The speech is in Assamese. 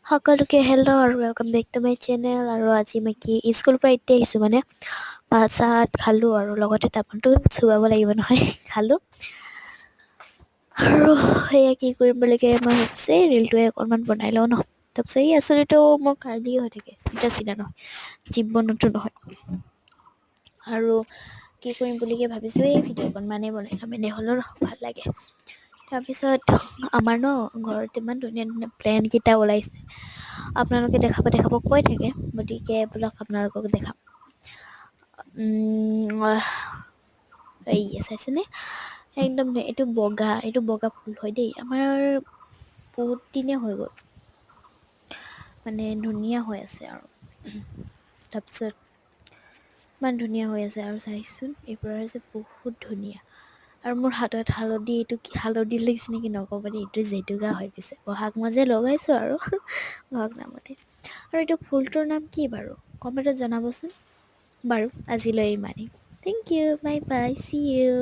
সকলোকে হেল্ল' আৰু welcome back to my channel. আৰু আজি মই কি স্কুলৰ পৰা এতিয়া আহিছোঁ, মানে ভাত চাত খালোঁ আৰু লগতে টাপনটো চুবাব লাগিব নহয়, খালোঁ। আৰু সেয়া কি কৰিম বুলিকে মই ভাবিছোঁ এই ৰিলটোৱে অকণমান বনাই লওঁ ন। তাৰপিছত এই আচলতেও মোৰ কাৰ্ডি হৈ থাকে, চিধা চিধা নহয়, জীৱনতো নহয়। আৰু কি কৰিম বুলিকে ভাবিছোঁ এই ভিডিঅ' অকণমানেই বনাই ল'ম, এনেই হ'লেও ভাল লাগে। তাৰপিছত আমাৰ ন ঘৰত ইমান ধুনীয়া ধুনীয়া প্লেনকেইটা ওলাইছে, আপোনালোকে দেখাব কৈ থাকে, গতিকে বলক আপোনালোকক দেখাম। এই চাইছেনে, একদম এইটো বগা ফুল হয় দেই। আমাৰ বহুত দিনে হৈ গ'ল, মানে ধুনীয়া হৈ আছে আৰু তাৰপিছত ইমান ধুনীয়া হৈ আছে। আৰু চাইচোন এইবাৰ হৈছে বহুত ধুনীয়া। আৰু মোৰ হাতত হালধি, এইটো কি হালধি লাগিছে নেকি নক'ব দেই, এইটো জেতুকা হৈ পিছে বহাগ মাজে লগাইছোঁ আৰু বহাগ নামতে। আৰু এইটো ফুলটোৰ নাম কি বাৰু কমেণ্টত জনাবচোন। বাৰু আজিলৈ ইমানেই, thank you, bye bye, see U.